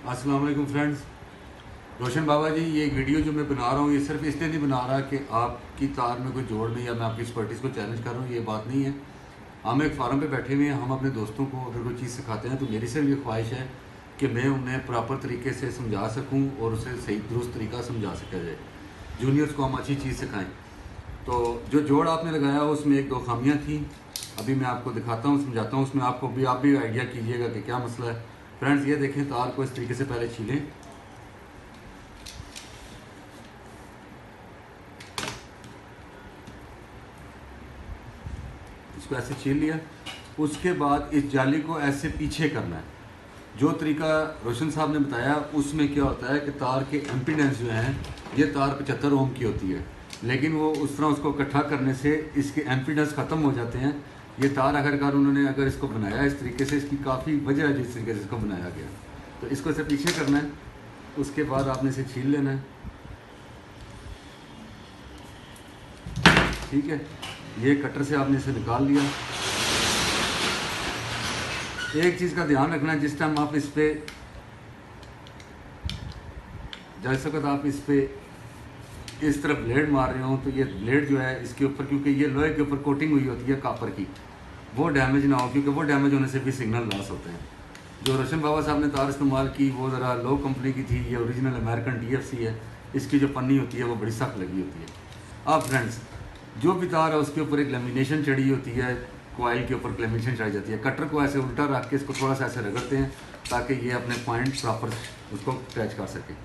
अस्सलाम वालेकुम फ्रेंड्स। रोशन बाबा जी, ये एक वीडियो जो मैं बना रहा हूँ ये सिर्फ इसलिए नहीं बना रहा कि आपकी तार में कोई जोड़ नहीं या मैं आपकी एक्सपर्टीज़ को चैलेंज कर रहा हूँ, ये बात नहीं है। हम एक फार्म पे बैठे हुए हैं, हम अपने दोस्तों को अगर कोई चीज़ सिखाते हैं तो मेरी सिर्फ ये ख्वाहिश है कि मैं उन्हें प्रॉपर तरीके से समझा सकूँ और उसे सही दुरुस्त तरीका समझा सका जाए। जूनियर्स को हम अच्छी चीज़ सिखाएँ। तो जो जोड़ आपने लगाया उसमें एक दो खामियाँ थी, अभी मैं आपको दिखाता हूँ, समझाता हूँ। उसमें आपको भी आप भी आइडिया कीजिएगा कि क्या मसला है। फ्रेंड्स, ये देखें, तार को इस तरीके से पहले छीलें। इसको ऐसे छील लिया। उसके बाद इस जाली को ऐसे पीछे करना है। जो तरीका रोशन साहब ने बताया उसमें क्या होता है कि तार के एम्पीडेंस जो हैं, ये तार 75 ओम की होती है, लेकिन वो उस तरह उसको इकट्ठा करने से इसके एम्पीडेंस ख़त्म हो जाते हैं। ये तार आखिरकार उन्होंने अगर इसको बनाया इस तरीके से, इसकी काफ़ी वजह है जिस तरीके से इसको बनाया गया। तो इसको ऐसे पीछे करना है। उसके बाद आपने इसे छील लेना है। ठीक है, ये कटर से आपने इसे निकाल लिया। एक चीज़ का ध्यान रखना है, जिस टाइम आप इस पे जैसे वक्त आप इस पे इस तरफ ब्लेड मार रहे हो तो ये ब्लेड जो है इसके ऊपर, क्योंकि ये लोहे के ऊपर कोटिंग हुई होती है कापर की, वो डैमेज ना हो, क्योंकि वो डैमेज होने से भी सिग्नल लॉस होते हैं। जो रोशन बाबा साहब ने तार इस्तेमाल की वो ज़रा लो कंपनी की थी, ये ओरिजिनल अमेरिकन DFC है। इसकी जो पन्नी होती है वो बड़ी सख्त लगी होती है। अब फ्रेंड्स, जो भी तार है उसके ऊपर एक लेमिनेशन चढ़ी होती है, कॉइल के ऊपर लेमिनेशन चढ़ी जाती है। कटर को ऐसे उल्टा रख के इसको थोड़ा सा ऐसे रगड़ते हैं ताकि ये अपने पॉइंट प्रॉपर उसको अटैच कर सके।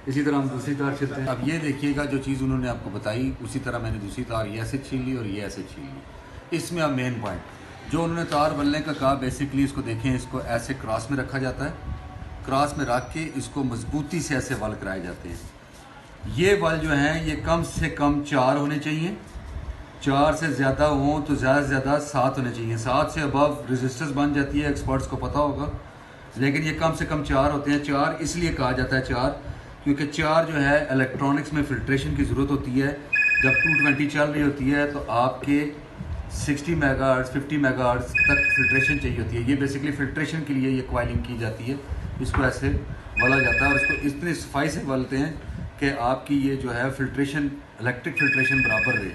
इसी तरह हम दूसरी तार छीलते हैं। अब ये देखिएगा, जो चीज़ उन्होंने आपको बताई उसी तरह मैंने दूसरी तार ये ऐसे छील ली और ये ऐसे छील ली। इसमें अब मेन पॉइंट जो उन्होंने तार बल्ले का कहा, बेसिकली इसको देखें, इसको ऐसे क्रॉस में रखा जाता है। क्रॉस में रख के इसको मजबूती से ऐसे वल कराए जाते हैं। ये वल जो हैं ये कम से कम 4 होने चाहिए। 4 से ज़्यादा हों तो ज़्यादा से ज़्यादा 7 होने चाहिए। 7 से अबव रेजिस्टेंस बन जाती है, एक्सपर्ट्स को पता होगा, लेकिन ये कम से कम 4 होते हैं। 4 इसलिए कहा जाता है 4 क्योंकि 4 जो है इलेक्ट्रॉनिक्स में फ़िल्ट्रेशन की ज़रूरत होती है। जब 220 चल रही होती है तो आपके 60 मेगाहर्ट्ज़ 50 मेगाहर्ट्ज़ तक फ़िल्ट्रेशन चाहिए होती है। ये बेसिकली फ़िल्ट्रेशन के लिए ये कॉइलिंग की जाती है। इसको ऐसे वला जाता है और इसको इतनी सफाई से वलते हैं कि आपकी ये जो है फ़िल्ट्रेशन, इलेक्ट्रिक फ़िल्ट्रेशन बराबर रहे,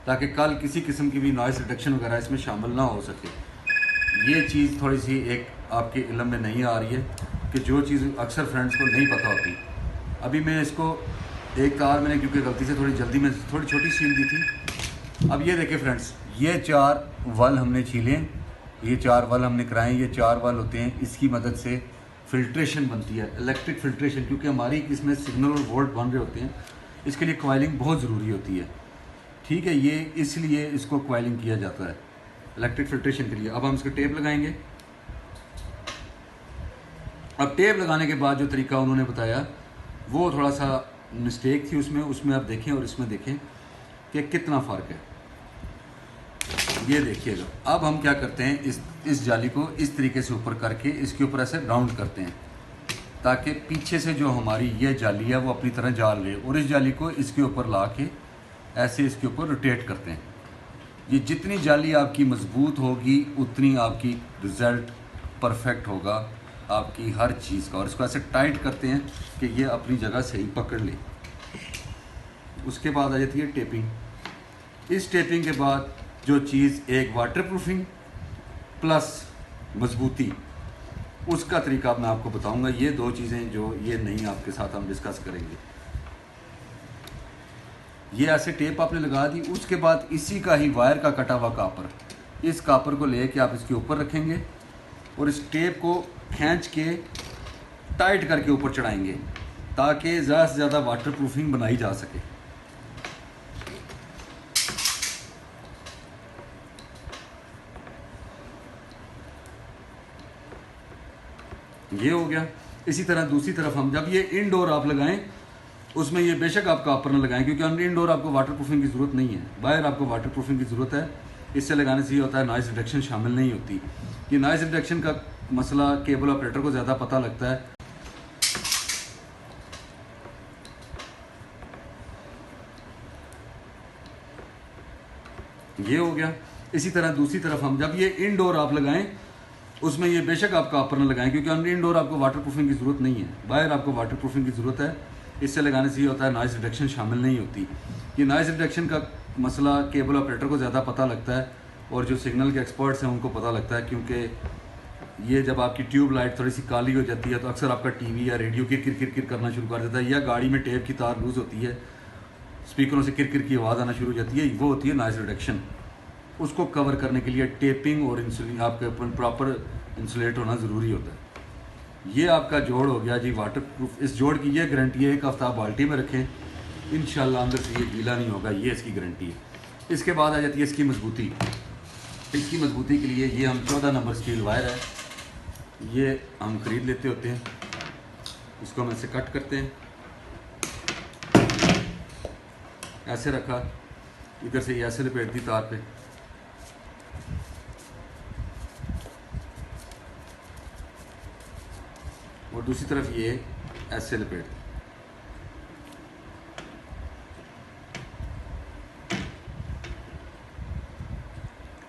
ताकि कल किसी किस्म की भी नॉइज़ रिडक्शन वगैरह इसमें शामिल ना हो सके। ये चीज़ थोड़ी सी एक आपके इल्म में नहीं आ रही है कि जो चीज़ अक्सर फ्रेंड्स को नहीं पता होती। अभी मैं इसको एक तार मैंने क्योंकि गलती से थोड़ी जल्दी में थोड़ी छोटी छील दी थी। अब ये देखिए फ्रेंड्स, ये 4 वल हमने छीले, ये 4 वल हमने कराए। ये 4 वल होते हैं, इसकी मदद से फ़िल्ट्रेशन बनती है, इलेक्ट्रिक फ़िल्ट्रेशन, क्योंकि हमारी इसमें सिग्नल और वोल्ट बन रहे होते हैं। इसके लिए कॉइलिंग बहुत ज़रूरी होती है। ठीक है, ये इसलिए इसको कॉइलिंग किया जाता है इलेक्ट्रिक फ़िल्ट्रेशन के लिए। अब हम इसको टेप लगाएंगे। अब टेप लगाने के बाद जो तरीका उन्होंने बताया वो थोड़ा सा मिस्टेक थी उसमें आप देखें और इसमें देखें कि कितना फ़र्क है। ये देखिएगा, अब हम क्या करते हैं, इस जाली को इस तरीके से ऊपर करके इसके ऊपर ऐसे राउंड करते हैं ताकि पीछे से जो हमारी ये जाली है वो अपनी तरह जाल रहे, और इस जाली को इसके ऊपर ला के ऐसे इसके ऊपर रोटेट करते हैं। ये जितनी जाली आपकी मजबूत होगी उतनी आपकी रिज़ल्ट परफेक्ट होगा आपकी हर चीज़ का। और इसको ऐसे टाइट करते हैं कि ये अपनी जगह सही पकड़ ले। उसके बाद आ जाती है टेपिंग। इस टेपिंग के बाद जो चीज़ एक वाटर प्रूफिंग प्लस मजबूती, उसका तरीका मैं आपको बताऊंगा। ये 2 चीज़ें जो ये नहीं आपके साथ हम डिस्कस करेंगे। ये ऐसे टेप आपने लगा दी। उसके बाद इसी का ही वायर का कटा हुआ कापर, इस कापर को लेके आप इसके ऊपर रखेंगे और इस टेप को खींच के टाइट करके ऊपर चढ़ाएंगे ताकि ज़्यादा से ज़्यादा वाटर प्रूफिंग बनाई जा सके। ये हो गया। इसी तरह दूसरी तरफ हम जब ये इनडोर आप लगाएं उसमें ये बेशक आप कापर न लगाएं, क्योंकि इनडोर आपको वाटर प्रूफिंग की ज़रूरत नहीं है। बाहर आपको वाटर प्रूफिंग की ज़रूरत है। इससे लगाने से ये होता है नॉइज़ रिडक्शन शामिल नहीं होती। ये नॉइज़ रिडक्शन का मसला केबल ऑपरेटर को ज़्यादा पता लगता है। ये हो गया। इसी तरह दूसरी तरफ हम जब ये इनडोर आप लगाएं उसमें ये बेशक आप कापर न लगाएं, क्योंकि इंडोर आपको वाटर प्रूफिंग की ज़रूरत नहीं है, बाहर आपको वाटर प्रूफिंग की ज़रूरत है। इससे लगाने से ये होता है नॉइज़ रिडक्शन शामिल नहीं होती। ये नॉइज़ रिडक्शन का मसला केबल ऑपरेटर को ज़्यादा पता लगता है और जो सिग्नल के एक्सपर्ट्स हैं उनको पता लगता है, क्योंकि ये जब आपकी ट्यूब लाइट थोड़ी सी काली हो जाती है तो अक्सर आपका टीवी या रेडियो किर किर किर किर करना शुरू कर देता है, या गाड़ी में टेप की तार लूज़ होती है, स्पीकरों से किर किर की आवाज़ आना शुरू हो जाती है, वो होती है नॉइज़ रिडक्शन। उसको कवर करने के लिए टेपिंग और इंसुलिन आपके प्रॉपर इंसुलेट होना ज़रूरी होता है। ये आपका जोड़ हो गया जी वाटर प्रूफ। इस जोड़ की ये गारंटी है, एक हफ्ता आप बाल्टी में रखें, इंशाल्लाह अंदर से ये गीला नहीं होगा, ये इसकी गारंटी है। इसके बाद आ जाती है इसकी मजबूती। इसकी मजबूती के लिए ये हम 14 नंबर स्टील वायर है, ये हम ख़रीद लेते होते हैं। इसको हम ऐसे कट करते हैं, ऐसे रखा, इधर से ये ऐसे लपेट दी तार पे, और दूसरी तरफ ये ऐसे लपेट दी।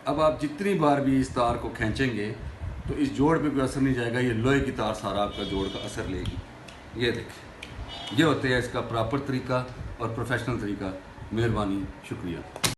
अब आप जितनी बार भी इस तार को खींचेंगे तो इस जोड़ पे कोई असर नहीं जाएगा, ये लोहे की तार सारा आपका जोड़ का असर लेगी। ये देखें, ये होते हैं इसका प्रॉपर तरीका और प्रोफेशनल तरीका। मेहरबानी, शुक्रिया।